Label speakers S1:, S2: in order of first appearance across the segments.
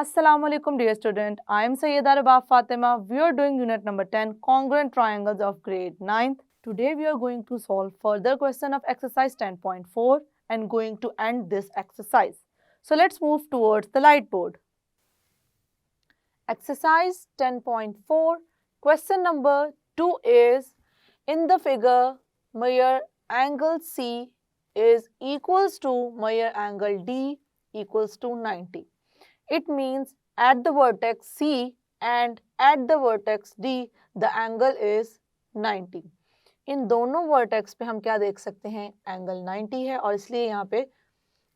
S1: Assalamu alaikum dear student. I am Sayyida Rabab Fatima. We are doing unit number 10 congruent triangles of grade 9th. Today we are going to solve further question of exercise 10.4 and going to end this exercise. So let's move towards the light board. Exercise 10.4 question number 2 is in the figure measure angle C is equals to measure angle D equals to 90. It means at the vertex C and at the vertex D the angle is 90. इन दोनों vertex पे हम क्या देख सकते हैं, angle 90 है और इसलिए यहाँ पे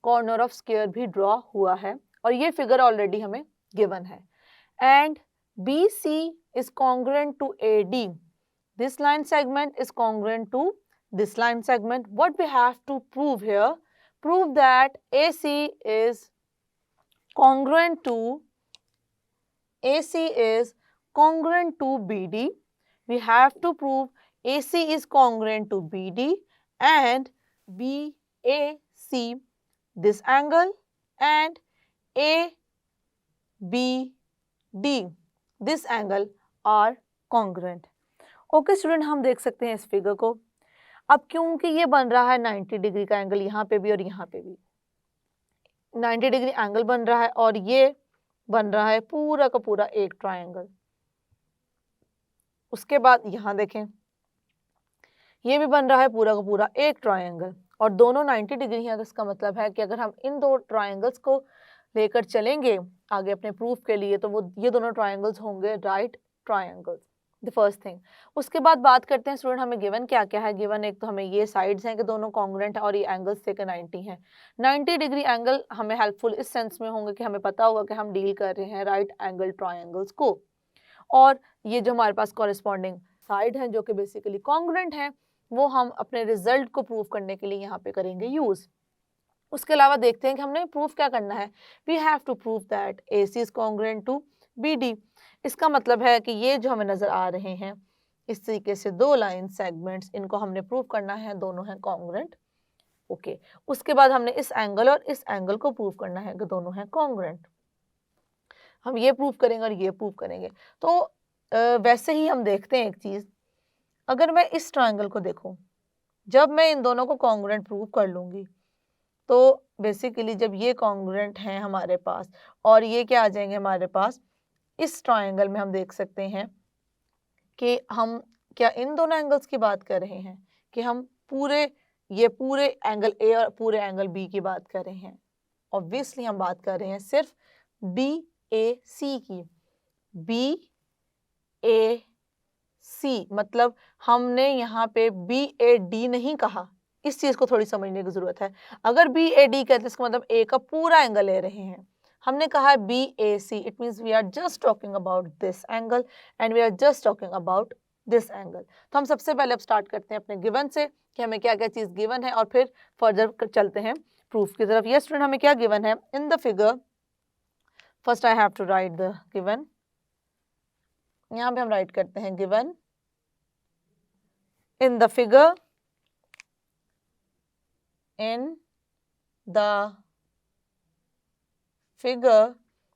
S1: कॉर्नर ऑफ स्क्वायर भी ड्रॉ हुआ है और ये फिगर ऑलरेडी हमें गिवन है. And BC is congruent to AD. This line segment is congruent to this line segment. What we have to prove here? Prove that AC is congruent to BD. We have to prove AC is congruent to BD and BAC this angle and ABD this angle are congruent. Okay student, हम देख सकते हैं इस figure को. अब क्योंकि ये बन रहा है 90 डिग्री का एंगल यहाँ पे भी और यहाँ पे भी 90 डिग्री एंगल बन रहा है और ये बन रहा है पूरा का पूरा एक ट्रायंगल. उसके बाद यहाँ देखें, ये भी बन रहा है पूरा का पूरा एक ट्रायंगल और दोनों 90 डिग्री हैं. तो इसका मतलब है कि अगर हम इन दो ट्रायंगल्स को लेकर चलेंगे आगे अपने प्रूफ के लिए तो वो ये दोनों ट्रायंगल्स होंगे right triangles. The first thing. उसके बाद बात करते हैं स्टूडेंट हमें गिवन क्या क्या है. गिवन एक तो हमें ये साइड्स हैं कि दोनों कॉन्ग्रुएंट है और ये एंगल्स थे कि 90 हैं. 90 डिग्री एंगल हमें हेल्पफुल इस सेंस में होंगे कि हमें पता होगा कि हम डील कर रहे हैं राइट एंगल ट्रायंगल्स को. और ये जो हमारे पास कॉरेस्पॉन्डिंग साइड हैं जो कि बेसिकली कॉन्ग्रुएंट हैं वो हम अपने रिजल्ट को प्रूव करने के लिए यहाँ पे करेंगे यूज. उसके अलावा देखते हैं कि हमने प्रूफ क्या करना है. We have to prove that AC is congruent to BD. इसका मतलब है कि ये जो हमें नजर आ रहे हैं इस तरीके से दो लाइन सेगमेंट्स, इनको हमने प्रूव करना है दोनों हैं कॉन्ग्रुएंट. ओके. उसके बाद हमने इस एंगल और इस एंगल को प्रूव करना है कि दोनों हैं कॉन्ग्रुएंट. हम ये प्रूव करेंगे और ये प्रूव करेंगे. तो वैसे ही हम देखते हैं एक चीज, अगर मैं इस ट्रायंगल को देखूं, जब मैं इन दोनों को कॉन्ग्रुएंट प्रूव कर लूंगी तो बेसिकली जब ये कॉन्ग्रुएंट हैं हमारे पास और ये क्या आ जाएंगे हमारे पास, इस ट्रायंगल में हम देख सकते हैं कि हम क्या इन दोनों एंगल्स की बात कर रहे हैं कि हम पूरे एंगल A और पूरे एंगल B की बात कर रहे हैं. ऑब्वियसली हम बात कर रहे हैं सिर्फ BAC की. BAC मतलब हमने यहाँ पे BAD नहीं कहा. इस चीज को थोड़ी समझने की जरूरत है. अगर BAD कहते हैं इसका मतलब A का पूरा एंगल ले रहे हैं. हमने कहा है BAC, it means we are just talking about this angle and we are just talking about this angle. तो हम सबसे पहले अब स्टार्ट करते हैं अपने गिवन से कि हमें क्या क्या चीज गिवन है और फिर फर्दर चलते हैं प्रूफ की तरफ. यस स्टूडेंट, हमें क्या गिवन है in the figure. First I have to write the given. यहाँ पे हम राइट करते हैं given in the figure. In the figure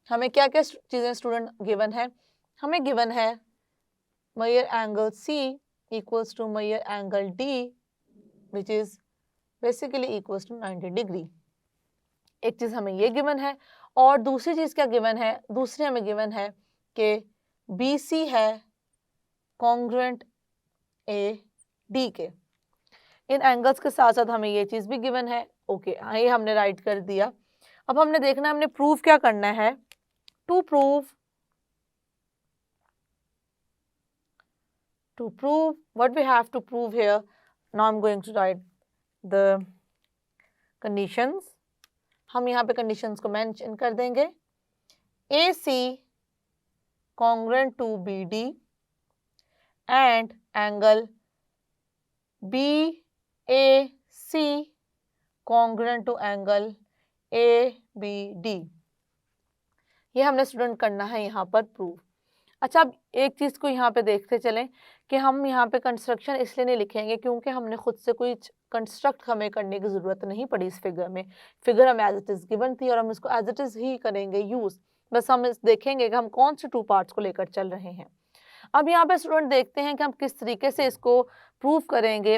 S1: हमें क्या क्या चीजें स्टूडेंट गिवन है. हमें गिवन है major angle C equals to major angle D which is basically equals to 90 degree. एक चीज हमें ये गिवन है और दूसरी चीज क्या गिवन है, दूसरी हमें गिवन है कि BC है कॉन्ग्रुएंट AD के. इन एंगल्स के साथ साथ हमें ये चीज भी गिवन है. ओके, ये हमने राइट कर दिया. अब हमने देखना हमने प्रूव क्या करना है. To prove what we have to prove here. Now I'm going to write the conditions. हम यहाँ पे conditions को मेंशन कर देंगे. AC congruent to BD and angle BAC congruent to angle ABD. ये हमने स्टूडेंट करना है यहाँ पर प्रूव. अच्छा, अब एक चीज को यहाँ पे देखते चलें कि हम यहाँ पे कंस्ट्रक्शन इसलिए नहीं लिखेंगे क्योंकि हमने खुद से कोई कंस्ट्रक्ट हमें करने की ज़रूरत नहीं पड़ी इस फिगर में. फिगर हमें एज इट इज़ गिवन थी और हम इसको एज इट इज़ ही करेंगे यूज़. बस हम देखेंगे कि हम कौन से टू पार्ट्स को लेकर चल रहे हैं। अब यहाँ पे स्टूडेंट देखते हैं कि हम किस तरीके से इसको प्रूव करेंगे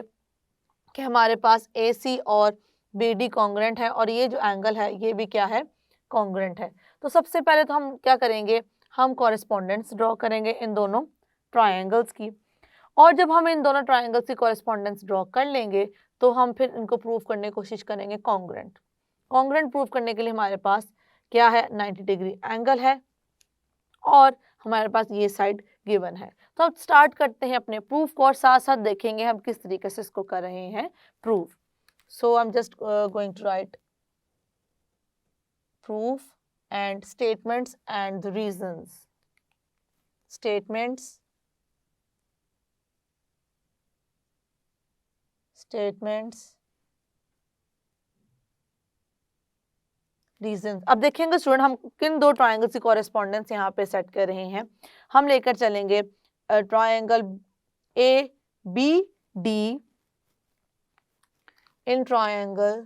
S1: कि हमारे पास AC और BD कॉन्ग्रुएंट है और ये जो एंगल है ये भी क्या है, कॉन्ग्रुएंट है। तो सबसे पहले तो हम क्या करेंगे, हम कॉरेस्पॉन्डेंस ड्रॉ करेंगे इन दोनों ट्रायंगल्स की, और जब हम इन दोनों ट्रायंगल्स की कॉरेस्पॉन्डेंस ड्रॉ कर लेंगे तो हम फिर इनको प्रूव करने की कोशिश करेंगे कॉन्ग्रुएंट। कॉन्ग्रुएंट प्रूव करने के लिए हमारे पास क्या है, 90 डिग्री एंगल है और हमारे पास ये साइड गिवन है। तो अब स्टार्ट करते हैं अपने प्रूफ को और साथ साथ देखेंगे हम किस तरीके से इसको कर रहे हैं proof. So I am just going to write proof and statements and the reasons. Statements reason. अब देखेंगे स्टूडेंट हम किन दो ट्रायंगल्स की कॉरेस्पॉन्डेंस यहाँ पे सेट कर रहे हैं। हम लेकर चलेंगे triangle ABD। In triangle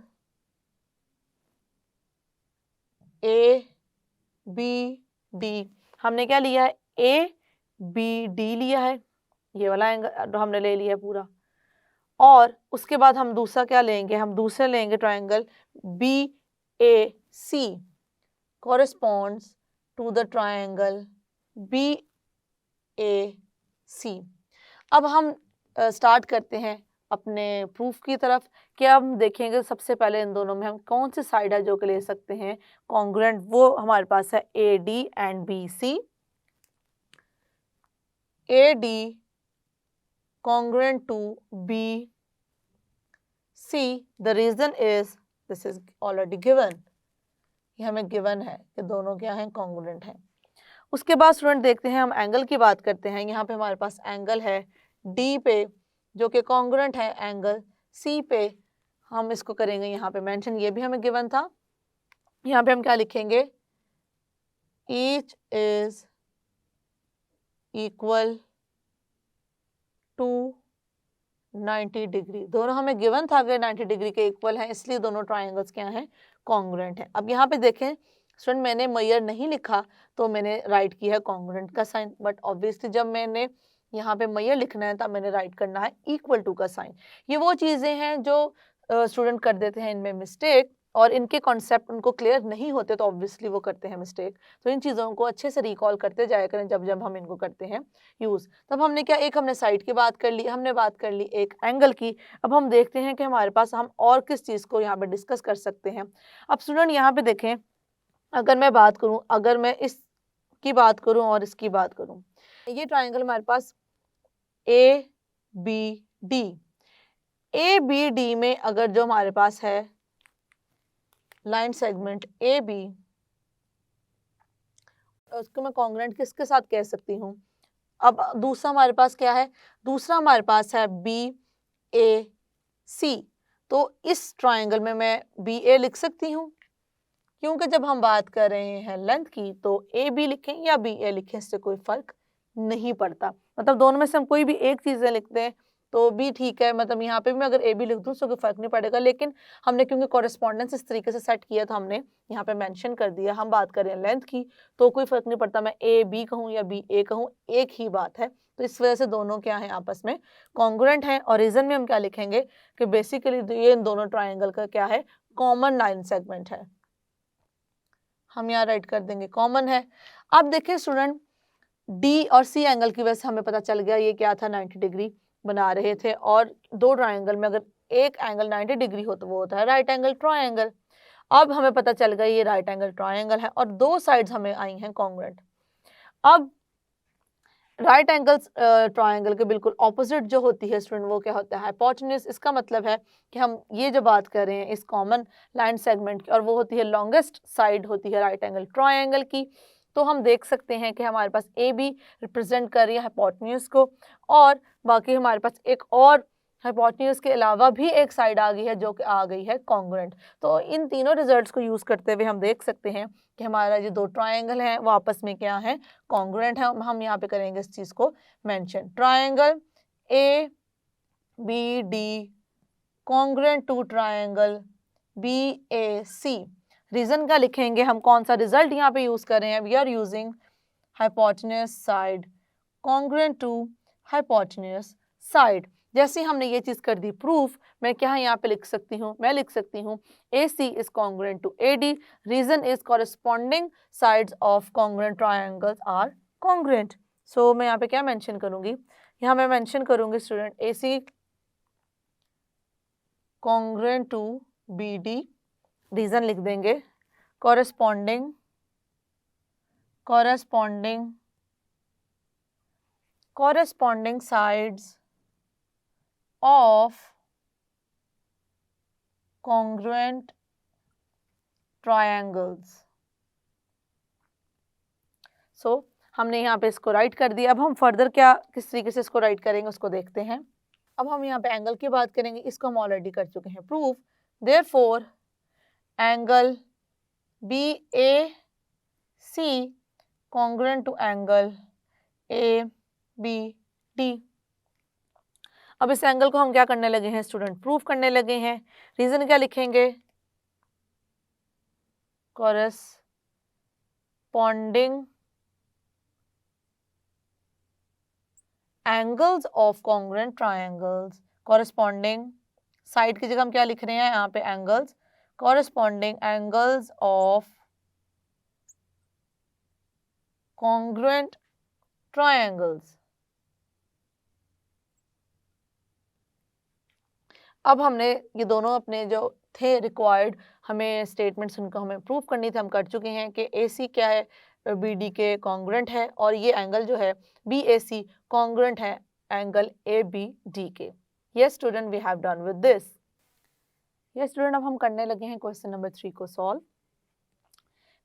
S1: ABD हमने क्या लिया है, ABD लिया है, ये वाला एंगल हमने ले लिया है पूरा। और उसके बाद हम दूसरा क्या लेंगे, हम दूसरा लेंगे triangle BAC corresponds to the triangle BAC। अब हम स्टार्ट करते हैं अपने प्रूफ की तरफ। क्या हम देखेंगे सबसे पहले इन दोनों में हम कौन सी साइड है जो कि ले सकते हैं कॉन्ग्रुएंट, वो हमारे पास है AD and BC। AD congruent to BC, the reason is this is already given, ये हमें गिवन है कि दोनों क्या हैं, कॉन्ग्रुएंट हैं। उसके बाद स्टूडेंट देखते हैं हम एंगल की बात करते हैं। यहाँ पे हमारे पास एंगल है D पे जो कि कॉन्ग्रुएंट है एंगल C पे। हम इसको करेंगे यहाँ पे मेंशन, ये भी हमें गिवन था। यहाँ पे हम क्या लिखेंगे, each is equal to 90 degree. दोनों हमें गिवन था कि 90 डिग्री के इक्वल हैं, इसलिए दोनों ट्रायंगल्स क्या हैं, कॉन्ग्रुएंट हैं। अब यहाँ पे देखें स्टूडेंट मैंने मेजर नहीं लिखा तो मैंने राइट किया है कॉन्ग्रुएंट का साइन, बट ऑब्वियसली जब मैंने यहाँ पे मेजर लिखना है तब मैंने राइट करना है इक्वल टू का साइन। ये वो चीज़ें हैं जो स्टूडेंट कर देते हैं इनमें मिस्टेक, और इनके कॉन्सेप्ट उनको क्लियर नहीं होते तो ऑब्वियसली वो करते हैं मिस्टेक। तो इन चीज़ों को अच्छे से रिकॉल करते जाया करें जब जब हम इनको करते हैं यूज़। तब हमने क्या, एक हमने साइड की बात कर ली, हमने बात कर ली एक एंगल की। अब हम देखते हैं कि हमारे पास हम और किस चीज़ को यहाँ पे डिस्कस कर सकते हैं। अब स्टूडेंट यहाँ पे देखें, अगर मैं बात करूँ, अगर मैं इसकी बात करूँ और इसकी बात करूँ, ये ट्राइंगल हमारे पास ABD में अगर जो हमारे पास है लाइन सेगमेंट AB, उसको मैं कॉन्ग्रुएंट किसके साथ कह सकती हूँ। अब दूसरा हमारे पास क्या है, दूसरा हमारे पास है BAC। तो इस ट्राइंगल में मैं BA लिख सकती हूँ, क्योंकि जब हम बात कर रहे हैं लेंथ की तो AB लिखें या BA लिखें इससे कोई फर्क नहीं पड़ता। मतलब दोनों में से हम कोई भी एक चीज़ें लिखते हैं तो भी ठीक है, मतलब यहाँ पे भी मैं अगर AB लिख दूँ तो कोई फर्क नहीं पड़ेगा। लेकिन हमने क्योंकि कॉरेस्पॉन्डेंस इस तरीके से सेट किया तो हमने यहाँ पे मेंशन कर दिया। हम बात कर रहे हैं लेंथ की तो कोई फर्क नहीं पड़ता, मैं AB कहूँ या BA कहूँ, एक ही बात है। तो इस वजह से दोनों क्या है, आपस में कॉन्ग्रुएंट हैं। और रीजन में हम क्या लिखेंगे कि बेसिकली ये इन दोनों ट्राइंगल का क्या है, कॉमन लाइन सेगमेंट है। हम यहाँ राइट कर देंगे कॉमन है। अब देखिए स्टूडेंट, D और C एंगल की वजह से हमें पता चल गया ये क्या था, 90 डिग्री बना रहे थे। और दो ट्राइंगल में अगर एक एंगल 90 डिग्री हो तो वो होता है राइट एंगल ट्राइंगल। अब हमें पता चल गया ये राइट एंगल ट्राइंगल है और दो साइड्स हमें आई हैं कॉन्ग्रुएंट। अब राइट एंगल ट्राइंगल के बिल्कुल ऑपोजिट जो होती है स्टूडेंट, वो क्या होता है, हाइपोटेन्यूज। इसका मतलब है कि हम ये जो बात कर रहे हैं इस कॉमन लाइन सेगमेंट की, और वो होती है लॉन्गेस्ट साइड होती है राइट एंगल ट्राइंगल की। तो हम देख सकते हैं कि हमारे पास AB रिप्रेजेंट कर रही है हाइपोटेन्यूज को, और बाकी हमारे पास एक और हाइपोटेन्यूज के अलावा भी एक साइड आ गई है जो कि आ गई है कॉन्ग्रुएंट। तो इन तीनों रिजल्ट्स को यूज़ करते हुए हम देख सकते हैं कि हमारा जो दो ट्राइंगल हैं वो आपस में क्या है, कॉन्ग्रुएंट है। हम यहाँ पे करेंगे इस चीज़ को mention, triangle ABD congruent to triangle BAC। Reason क्या लिखेंगे हम, कौन सा रिजल्ट यहाँ पे यूज कर रहे हैं, we are using hypotenuse side congruent to hypotenuse side. जैसे हमने ये चीज कर दी प्रूफ, मैं क्या यहाँ पे लिख सकती हूँ, मैं लिख सकती हूँ AC is congruent to AD, reason is corresponding sides of congruent triangles are congruent. So मैं यहाँ पे क्या मेंशन करूंगी, यहाँ मैं मेंशन करूंगी student AC congruent to BD, reason लिख देंगे corresponding sides of congruent triangles। So हमने यहाँ पे इसको राइट कर दिया। अब हम फर्दर क्या किस तरीके से इसको राइट करेंगे उसको देखते हैं। अब हम यहाँ पे एंगल की बात करेंगे, इसको हम ऑलरेडी कर चुके हैं proof. Therefore angle BAC congruent to angle ABD। अब इस एंगल को हम क्या करने लगे हैं स्टूडेंट, प्रूफ करने लगे हैं। रीजन क्या लिखेंगे, corresponding angles of congruent triangles, corresponding side की जगह हम क्या लिख रहे हैं यहाँ पे angles, corresponding angles of congruent triangles. अब हमने ये दोनों अपने जो थे रिक्वायर्ड हमें स्टेटमेंट्स उनको हमें प्रूव करनी थी, हम कर चुके हैं कि AC क्या है BD के कॉन्ग्रुएंट है और ये एंगल जो है BAC कॉन्ग्रुएंट है एंगल ABD के। Yes student, we have done with this. Yes student, अब हम करने लगे हैं क्वेश्चन नंबर 3 को सॉल्व।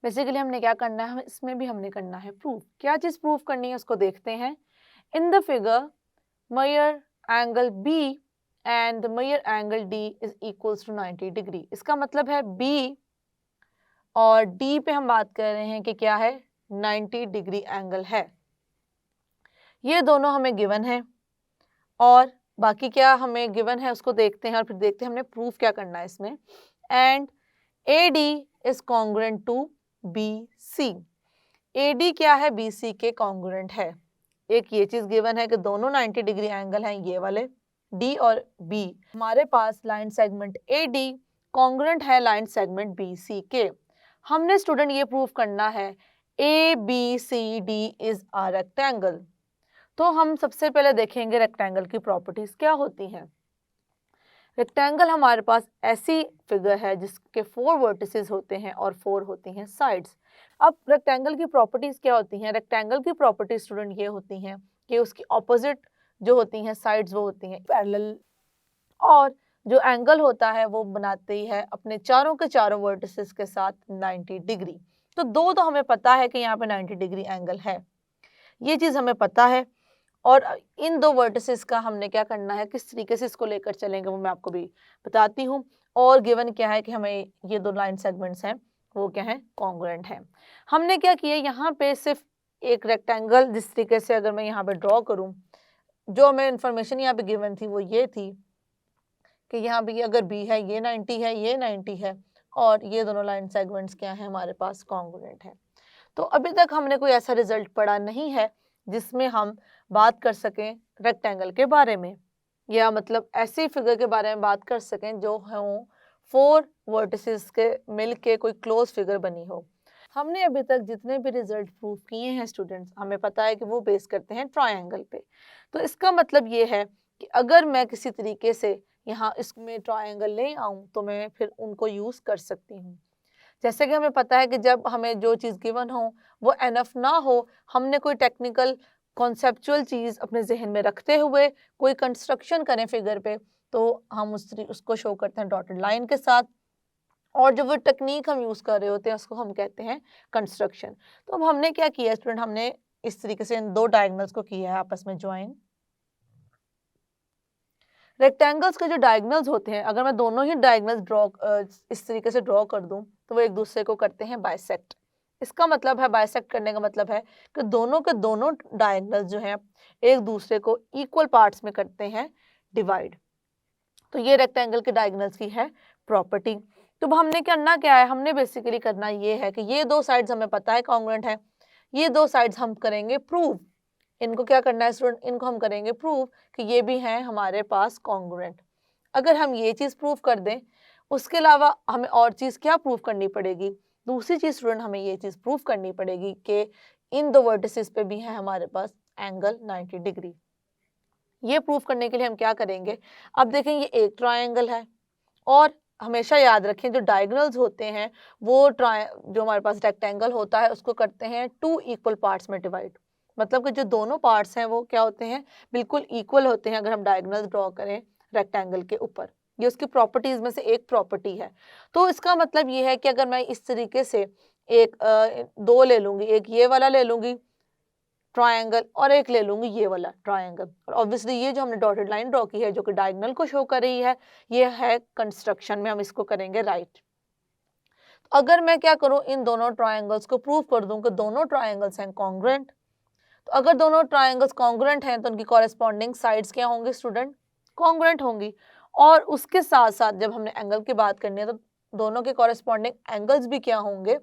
S1: बेसिकली हमने क्या करना है, इसमें भी हमने करना है प्रूफ। क्या चीज प्रूफ करनी है उसको देखते हैं। In the figure measure angle B and the measure angle D is equals to 90 degree. इसका मतलब है B और D पे हम बात कर रहे हैं कि क्या है 90 डिग्री एंगल है। ये दोनों हमें गिवन है और बाकी क्या हमें गिवन है उसको देखते हैं और फिर देखते हैं हमने प्रूफ क्या करना है इसमें। And AD is congruent to BC। AD क्या है BC के कॉन्ग्रुएंट है। एक ये चीज गिवन है कि दोनों 90 डिग्री एंगल हैं ये वाले D और B। हमारे पास लाइन सेगमेंट AD कॉन्ग्रुएंट है लाइन सेगमेंट BC के। हमने स्टूडेंट ये प्रूव करना है ABCD इज अ रेक्टेंगल। तो हम सबसे पहले देखेंगे रेक्टेंगल की प्रॉपर्टीज क्या होती हैं। रेक्टेंगल हमारे पास ऐसी फिगर है जिसके 4 वर्टिसेस होते हैं और 4 होती हैं साइड्स। अब रेक्टेंगल की प्रॉपर्टीज क्या होती हैं, रेक्टेंगल की प्रॉपर्टीज स्टूडेंट ये होती हैं कि उसकी ऑपोजिट जो होती हैं साइड्स वो होती हैं पैरेलल, और जो एंगल होता है वो बनाती है अपने चारों के चारों वर्टिसेस के साथ 90 डिग्री। तो दो तो हमें पता है कि यहाँ पे 90 डिग्री एंगल है, ये चीज़ हमें पता है। और इन दो वर्टिसेस का हमने क्या करना है, किस तरीके से इसको लेकर चलेंगे वो मैं आपको भी बताती हूँ। और गिवन क्या है कि हमें ये दो लाइन सेगमेंट्स हैं वो क्या है कॉन्ग्रुएंट हैं। हमने क्या किया यहाँ पे सिर्फ एक रेक्टेंगल जिस तरीके से अगर मैं यहाँ पे ड्रॉ करूँ, जो हमें इंफॉर्मेशन यहाँ पे गिवन थी वो ये थी कि यहाँ पे अगर B है ये 90 है ये 90 है और ये दोनों लाइन सेगमेंट्स क्या है हमारे पास कॉन्ग्रुएंट है। तो अभी तक हमने कोई ऐसा रिजल्ट पढ़ा नहीं है जिसमें हम बात कर सकें रेक्टेंगल के बारे में, या मतलब ऐसी फिगर के बारे में बात कर सकें जो हो 4 वर्टिसेस के मिल के कोई क्लोज फिगर बनी हो। हमने अभी तक जितने भी रिजल्ट प्रूव किए हैं स्टूडेंट्स, हमें पता है कि वो बेस करते हैं ट्रायंगल पे। तो इसका मतलब ये है कि अगर मैं किसी तरीके से यहाँ इसमें ट्रायंगल ले आऊँ तो मैं फिर उनको यूज़ कर सकती हूँ। जैसे कि हमें पता है कि जब हमें जो चीज़ गिवन हो वो एनफ ना हो, हमने कोई टेक्निकल कॉन्सेप्चुअल चीज़ अपने जहन में रखते हुए कोई कंस्ट्रक्शन करें फिगर पे, तो हम उसको शो करते हैं डॉटेड लाइन के साथ, और जो वो टेक्निक हम यूज़ कर रहे होते हैं उसको हम कहते हैं कंस्ट्रक्शन। तो अब हमने क्या किया स्टूडेंट, हमने इस तरीके से इन दो डायगोनल्स को किया है आपस में ज्वाइन। रेक्टेंगल्स के जो डायगोनल्स होते हैं, अगर मैं दोनों ही डायगोनल्स ड्रॉ इस तरीके से ड्रॉ कर दूं तो वो एक दूसरे को करते हैं बाइसेक्ट। इसका मतलब है बाइसेक्ट करने का मतलब है कि दोनों के दोनों डायगोनल्स जो हैं एक दूसरे को इक्वल पार्ट्स में करते हैं डिवाइड। तो ये रेक्टेंगल के डायगोनल्स की है प्रॉपर्टी। तो अब हमने करना क्या है, हमने बेसिकली करना ये है कि ये दो साइड्स हमें पता है कॉन्ग्रुएंट है, ये दो साइड्स हम करेंगे प्रूव। इनको क्या करना है स्टूडेंट, इनको हम करेंगे प्रूव कि ये भी हैं हमारे पास कॉन्ग्रुएंट। अगर हम ये चीज़ प्रूव कर दें, उसके अलावा हमें और चीज़ क्या प्रूव करनी पड़ेगी, दूसरी चीज़ स्टूडेंट हमें ये चीज़ प्रूव करनी पड़ेगी कि इन दो वर्टिसेस पे भी है हमारे पास एंगल 90 डिग्री। ये प्रूव करने के लिए हम क्या करेंगे, अब देखें ये एक ट्रायंगल है और हमेशा याद रखें जो डायगोनल्स होते हैं वो जो हमारे पास रेक्टेंगल होता है उसको करते हैं 2 इक्वल पार्ट्स में डिवाइड। मतलब कि जो दोनों पार्ट्स हैं वो क्या होते हैं, बिल्कुल इक्वल होते हैं अगर हम डायगोनल्स ड्रॉ करें रेक्टेंगल के ऊपर। ये उसकी प्रॉपर्टीज में से एक प्रॉपर्टी है। तो इसका मतलब ये है कि अगर मैं इस तरीके से एक दो ले लूंगी, एक ये वाला ले लूंगी ट्रायंगल और एक ले लूंगी ये वाला ट्रायंगल, और ऑब्वियसली ये जो हमने डॉटेड लाइन ड्रॉ की है जो कि डायगोनल को शो कर रही है, ये है कंस्ट्रक्शन में हम इसको करेंगे राइट। तो अगर मैं क्या करूं, इन दोनों ट्रायंगल्स को प्रूव कर दूं कि दोनों ट्रायंगल्स हैं कॉन्ग्रुएंट। तो अगर दोनों ट्रायंगल्स कॉन्ग्रुएंट हैं तो उनकी कॉरेस्पॉन्डिंग साइड्स क्या होंगी स्टूडेंट, कॉन्ग्रुएंट होंगी। और उसके साथ साथ जब हमने एंगल की बात करनी है तो दोनों के कॉरेस्पॉन्डिंग एंगल्स भी क्या होंगे,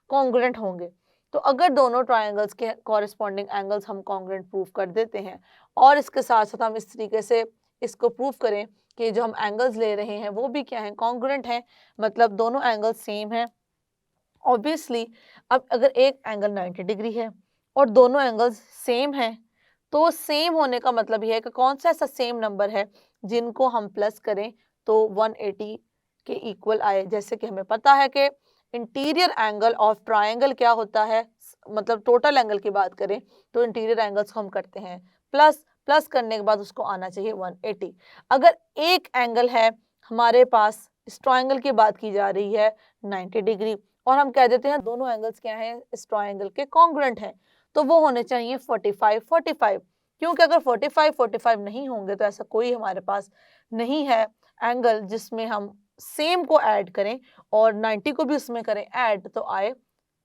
S1: कॉन्ग्रुएंट होंगे। तो अगर दोनों ट्रायंगल्स के कॉरेस्पॉन्डिंग एंगल्स हम कॉन्ग्रुएंट प्रूव कर देते हैं और इसके साथ साथ हम इस तरीके से इसको प्रूव करें कि जो हम एंगल्स ले रहे हैं वो भी क्या है, कॉन्ग्रुएंट हैं, मतलब दोनों एंगल्स सेम हैं। ऑब्वियसली अब अगर एक एंगल 90 डिग्री है और दोनों एंगल्स सेम हैं तो सेम होने का मतलब यह है कि कौन सा ऐसा सेम नंबर है जिनको हम प्लस करें तो 180 के इक्वल आए। जैसे कि हमें पता है कि इंटीरियर एंगल ऑफ ट्रायंगल क्या होता है, मतलब टोटल एंगल की बात करें तो इंटीरियर एंगल्स को हम करते हैं प्लस, प्लस करने के बाद उसको आना चाहिए 180। अगर एक एंगल है हमारे पास, इस ट्रायंगल की बात की जा रही है 90 डिग्री, और हम कह देते हैं दोनों एंगल्स क्या हैं, इस ट्रायंगल के कॉन्ग्रुएंट हैं, तो वो होने चाहिए 45 45। क्योंकि अगर 45 45 नहीं होंगे तो ऐसा कोई हमारे पास नहीं है एंगल जिसमें हम सेम को ऐड करें और 90 को भी उसमें करें ऐड तो आए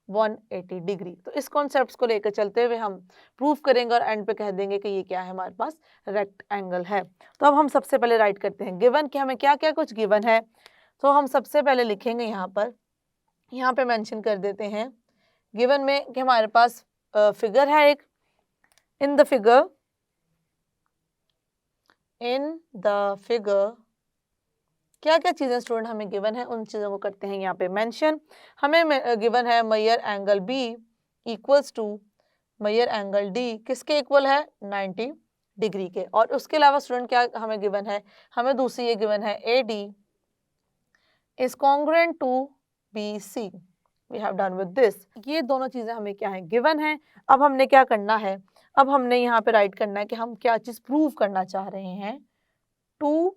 S1: 180 डिग्री। तो इस कॉन्सेप्ट्स को लेकर चलते हुए हम प्रूव करेंगे और एंड पे कह देंगे कि ये क्या है, हमारे पास रेक्ट एंगल है। तो अब हम सबसे पहले राइट करते हैं गिवन कि हमें क्या क्या कुछ गिवन है। तो हम सबसे पहले लिखेंगे यहाँ पे मेंशन कर देते हैं गिवन में कि हमारे पास फिगर है एक, इन द फिगर क्या क्या चीज़ें स्टूडेंट हमें गिवन है उन चीज़ों को करते हैं यहाँ पे मेंशन। हमें गिवन है major angle B equals to major angle D, किसके इक्वल है, 90 डिग्री के। और उसके अलावा स्टूडेंट क्या हमें गिवन है, हमें दूसरी ये गिवन है A D is congruent to B C. We have done with this. ये दोनों चीज़ें हमें क्या है, गिवन है। अब हमने क्या करना है, अब हमने यहाँ पे राइट करना है कि हम क्या चीज़ प्रूव करना चाह रहे हैं। To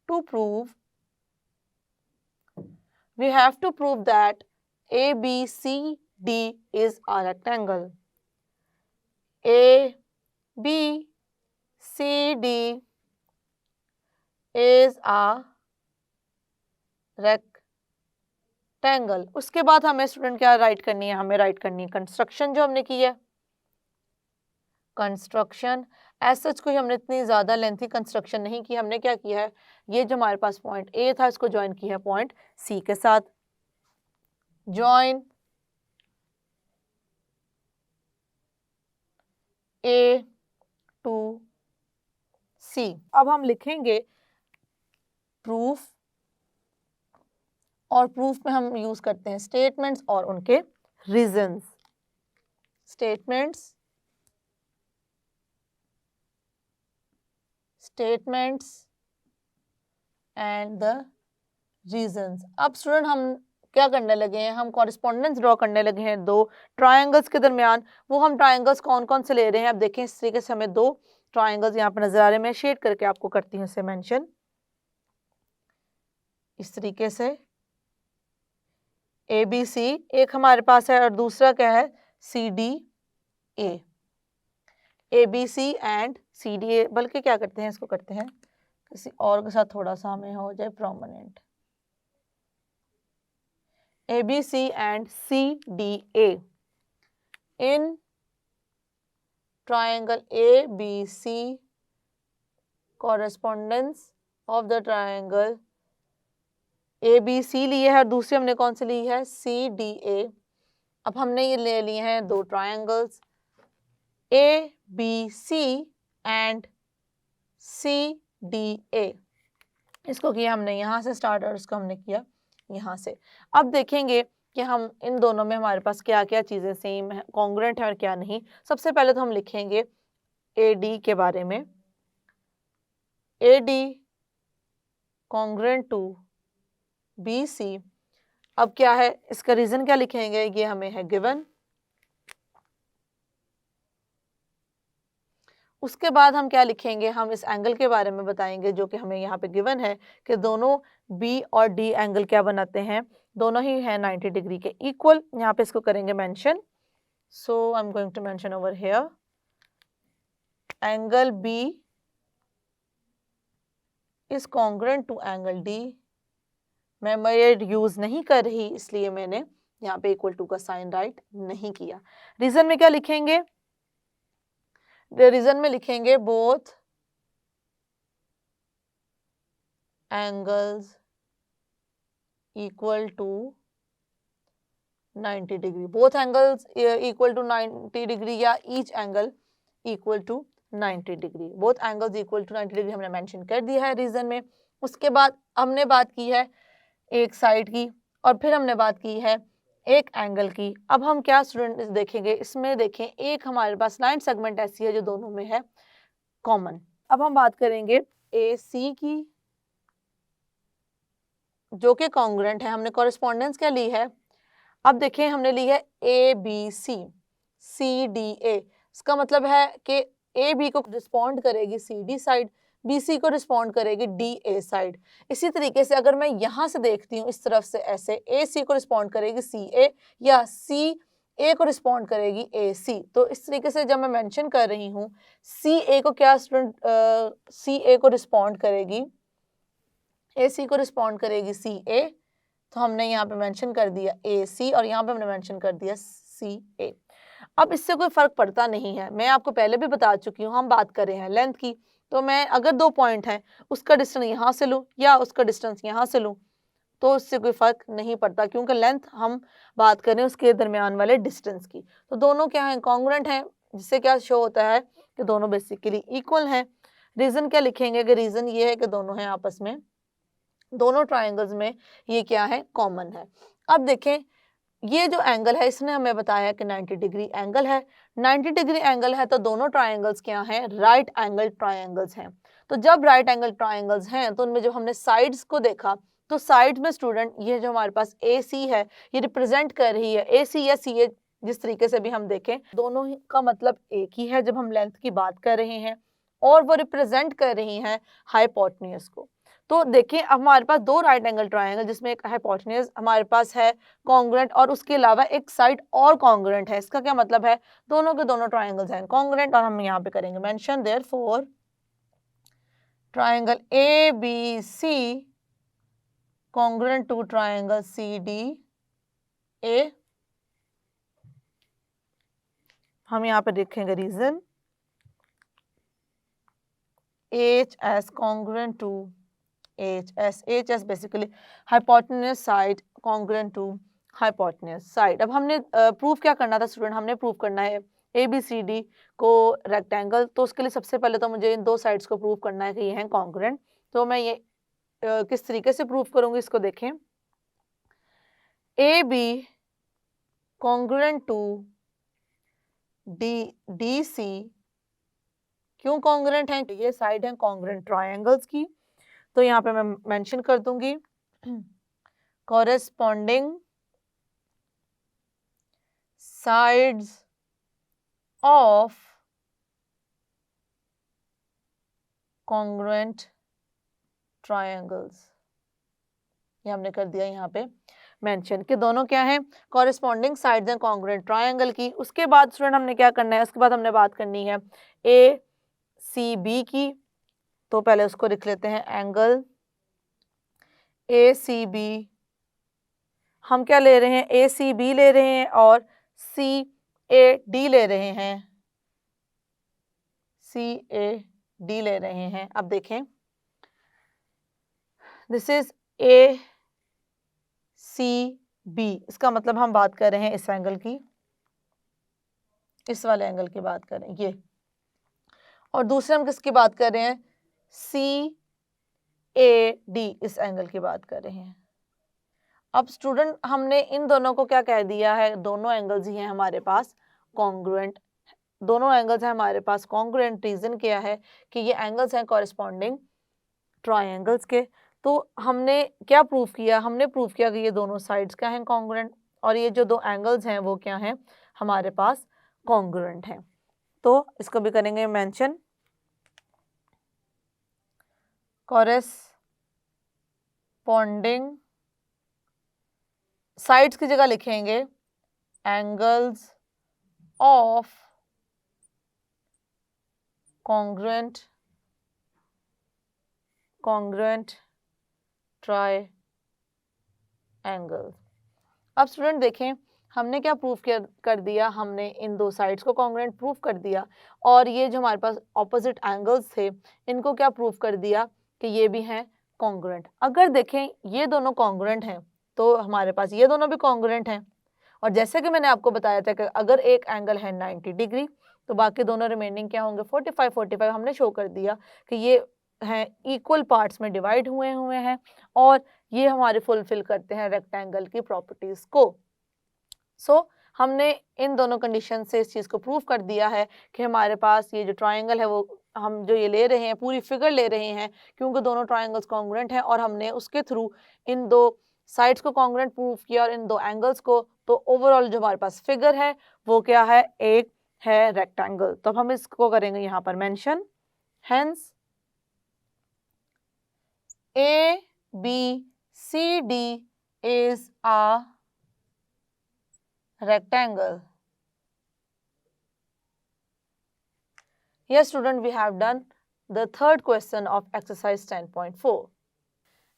S1: prove we have to prove that ABCD is a rectangle. ABCD is a rectangle. उसके बाद हमें स्टूडेंट क्या राइट करनी है, हमें राइट करनी है कंस्ट्रक्शन जो हमने की है। कंस्ट्रक्शन एज सच कोई हमने इतनी ज़्यादा लेंथी कंस्ट्रक्शन नहीं की, हमने क्या किया है, ये जो हमारे पास पॉइंट ए था इसको ज्वाइन किया है पॉइंट सी के साथ। ज्वाइन ए टू सी। अब हम लिखेंगे प्रूफ, और प्रूफ में हम यूज करते हैं स्टेटमेंट्स और उनके reasons. Statements and the reasons. अब स्टूडेंट हम क्या करने लगे हैं, हम कॉरेस्पॉन्डेंस ड्रॉ करने लगे हैं दो ट्रायंगल्स के दरमियान। वो हम ट्रायंगल्स कौन कौन से ले रहे हैं, अब देखें इस तरीके से हमें दो ट्रायंगल्स यहाँ पर नजर आ रहे हैं। मैं शेड करके आपको करती हूँ इसे मेंशन इस तरीके से। ए बी सी एक हमारे पास है और दूसरा क्या है, C D A. A B C and C D A, बल्कि क्या करते हैं इसको करते हैं किसी और के साथ थोड़ा सा हमें हो जाए prominent. ABC and CDA in triangle ABC, correspondence of the triangle ABC लिए है और दूसरी हमने कौन सी ली है, CDA। अब हमने ये ले लिए हैं दो ट्रायंगल्स ABC एंड CDA। इसको किया हमने यहाँ से स्टार्ट और इसको हमने किया यहाँ से। अब देखेंगे कि हम इन दोनों में हमारे पास क्या क्या चीज़ें सेम है, कॉन्ग्रुएंट है और क्या नहीं। सबसे पहले तो हम लिखेंगे AD के बारे में। AD congruent to BC। अब क्या है इसका रीजन, क्या लिखेंगे, ये हमें है गिवन। उसके बाद हम क्या लिखेंगे, हम इस एंगल के बारे में बताएंगे जो कि हमें यहाँ पे गिवन है कि दोनों B और D एंगल क्या बनाते हैं, दोनों ही हैं 90 डिग्री के इक्वल। यहाँ पे इसको करेंगे mention. So I am going to mention over here angle B is congruent to angle D। मैं मेड यूज नहीं कर रही इसलिए मैंने यहाँ पे इक्वल टू का साइन राइट नहीं किया। रीजन में क्या लिखेंगे, रीजन में लिखेंगे both angles equal to 90 degree, both angles equal to 90 degree या each angle equal to 90 degree, both angles equal to 90 degree हमने मेंशन कर दिया है रीजन में। उसके बाद हमने बात की है एक साइड की और फिर हमने बात की है एक एंगल की। अब हम क्या स्टूडेंट देखेंगे, इसमें देखें एक हमारे पास लाइन सेगमेंट ऐसी है जो दोनों में है कॉमन। अब हम बात करेंगे AC की जो कि कॉन्ग्रुएंट है। हमने कॉरेस्पॉन्डेंस क्या ली है, अब देखें हमने ली है ABC CDA। इसका मतलब है कि AB को रिस्पॉन्ड करेगी CD साइड, BC को रिस्पॉन्ड करेगी DA साइड। इसी तरीके से अगर मैं यहाँ से देखती हूँ इस तरफ से ऐसे, AC को रिस्पॉन्ड करेगी CA या CA को रिस्पॉन्ड करेगी AC। तो इस तरीके से जब मैं मेंशन कर रही हूँ CA को क्या स्टूडेंट, CA को रिस्पॉन्ड करेगी, AC को रिस्पॉन्ड करेगी CA। तो हमने यहाँ पे मेंशन कर दिया AC और यहाँ पे हमने मेंशन कर दिया CA। अब इससे कोई फर्क पड़ता नहीं है, मैं आपको पहले भी बता चुकी हूँ, हम बात कर रहे हैं लेंथ की। तो मैं अगर दो पॉइंट हैं उसका डिस्टेंस यहाँ से लूँ या उसका डिस्टेंस यहाँ से लूँ तो उससे कोई फर्क नहीं पड़ता, क्योंकि लेंथ हम बात कर रहे हैं उसके दरमियान वाले डिस्टेंस की। तो दोनों क्या है, कॉन्ग्रुएंट हैं, जिससे क्या शो होता है कि दोनों बेसिकली इक्वल हैं। रीजन क्या लिखेंगे कि रीजन ये है कि दोनों हैं आपस में, दोनों ट्रायंगल्स में ये क्या है, कॉमन है। अब देखें ये जो एंगल है इसने हमें बताया कि 90 डिग्री एंगल है। 90 डिग्री एंगल है तो दोनों ट्रायंगल्स क्या हैं, राइट एंगल ट्रायंगल्स हैं। तो जब राइट एंगल ट्रायंगल्स हैं तो उनमें जब हमने साइड्स को देखा तो साइड में स्टूडेंट ये जो हमारे पास AC है ये रिप्रेजेंट कर रही है, AC या CA जिस तरीके से भी हम देखें दोनों ही का मतलब एक ही है जब हम लेंथ की बात कर रहे हैं, और वो रिप्रेजेंट कर रही हैं हाइपोटेन्यूज को। तो देखिए अब हमारे पास दो राइट एंगल ट्रायंगल जिसमें एक हाइपोटेन्यूज हमारे पास है कॉन्ग्रुएंट और उसके अलावा एक साइड और कॉन्ग्रुएंट है। इसका क्या मतलब है, दोनों के दोनों ट्रायंगल्स हैं कॉन्ग्रुएंट और हम यहाँ पे करेंगे mention therefore triangle ABC congruent to triangle CDA। हम यहाँ पे देखेंगे reason HS congruent to HS basically hypotenuse side congruent to hypotenuse side. अब हमने प्रूफ क्या करना था स्टूडेंट, हमने प्रूफ करना है ABCD को रेक्टेंगल। तो उसके लिए सबसे पहले तो मुझे इन दो साइड्स को प्रूव करना है कि ये हैं कॉन्ग्रुएंट। तो मैं ये किस तरीके से प्रूफ करूंगी इसको देखें। AB कॉन्ग्रुएंट टू DC क्यों कॉन्ग्रुएंट है, ये साइड है कॉन्ग्रुएंट ट्रायंगल्स की। तो यहाँ पे मैं मेंशन कर दूंगी corresponding sides of congruent triangles। ये हमने कर दिया यहाँ पे मेंशन कि दोनों क्या हैं, कॉरेस्पॉन्डिंग साइड्स हैं कॉन्ग्रुएंट ट्रायंगल की। उसके बाद स्टूडेंट हमने क्या करना है, उसके बाद हमने बात करनी है ACB की। तो पहले उसको लिख लेते हैं एंगल ACB। हम क्या ले रहे हैं, ACB ले रहे हैं और CAD ले रहे हैं, CAD ले रहे हैं। अब देखें this is A C B, इसका मतलब हम बात कर रहे हैं इस एंगल की, इस वाले एंगल की बात कर रहे हैं ये, और दूसरे हम किसकी बात कर रहे हैं, सी ए डी, इस एंगल की बात कर रहे हैं। अब स्टूडेंट हमने इन दोनों को क्या कह दिया है, दोनों एंगल्स ही हैं हमारे पास कॉन्ग्रुएंट, दोनों एंगल्स हैं हमारे पास कॉन्ग्रुएंट। रीजन क्या है कि ये एंगल्स हैं कॉरेस्पॉन्डिंग ट्रायंगल्स के। तो हमने क्या प्रूफ किया, हमने प्रूफ किया कि ये दोनों साइड्स क्या हैं कॉन्ग्रुएंट, और ये जो दो एंगल्स हैं वो क्या हैं हमारे पास कॉन्ग्रुएंट हैं। तो इसको भी करेंगे मेंशन, कॉरेस्पॉन्डिंग साइड्स की जगह लिखेंगे एंगल्स ऑफ कॉन्ग्रुएंट ट्रायंगल। अब स्टूडेंट देखें हमने क्या प्रूफ कर दिया, हमने इन दो साइड्स को कॉन्ग्रुएंट प्रूफ कर दिया, और ये जो हमारे पास ऑपोजिट एंगल्स थे इनको क्या प्रूफ कर दिया कि ये भी हैं कॉन्ग्रुएंट। अगर देखें ये दोनों कॉन्ग्रुएंट हैं तो हमारे पास ये दोनों भी कॉन्ग्रुएंट हैं, और जैसे कि मैंने आपको बताया था कि अगर एक एंगल है 90 डिग्री तो बाकी दोनों रिमेनिंग क्या होंगे 45 हमने शो कर दिया कि ये हैं इक्वल पार्ट्स में डिवाइड हुए हैं, और ये हमारे फुलफिल करते हैं रेक्टेंगल की प्रॉपर्टीज को। सो हमने इन दोनों कंडीशन से इस चीज़ को प्रूव कर दिया है कि हमारे पास ये जो ट्रायंगल है वो हम जो ये ले रहे हैं पूरी फिगर ले रहे हैं क्योंकि दोनों ट्रायंगल्स कॉन्ग्रुएंट हैं, और हमने उसके थ्रू इन दो साइड्स को कॉन्ग्रुएंट प्रूव किया और इन दो एंगल्स को। तो ओवरऑल जो हमारे पास फिगर है वो क्या है, एक है रेक्टेंगल। तो अब हम इसको करेंगे यहाँ पर mention, hence ABCD is a rectangle. Yes student, we have done the third question of exercise 10.4.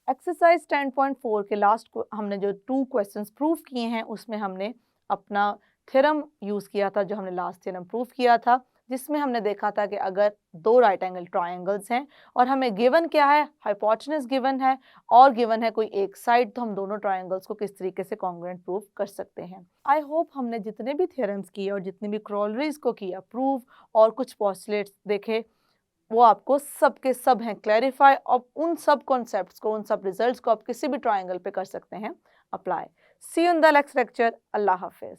S1: Exercise 10.4 के लास्ट हमने जो 2 क्वेश्चंस प्रूव किए हैं उसमें हमने अपना थ्योरम यूज़ किया था, जो हमने लास्ट थ्योरम प्रूव किया था, जिसमें हमने देखा था कि अगर दो राइट एंगल ट्रायंगल्स हैं और हमें गिवन क्या है, हाइपोटेनस गिवन है और गिवन है कोई एक साइड, तो हम दोनों ट्रायंगल्स को किस तरीके से कॉन्ग्रुएंट प्रूव कर सकते हैं। आई होप हमने जितने भी थ्योरम्स किए और जितने भी क्रॉलरीज को किया प्रूव और कुछ पोस्टुलेट्स देखे वो आपको सब के सब हैं क्लैरिफाई, और उन सब कॉन्सेप्ट्स को, उन सब रिजल्ट्स को आप किसी भी ट्रायंगल पे कर सकते हैं apply. See you in the next lecture. अल्लाह हाफिज।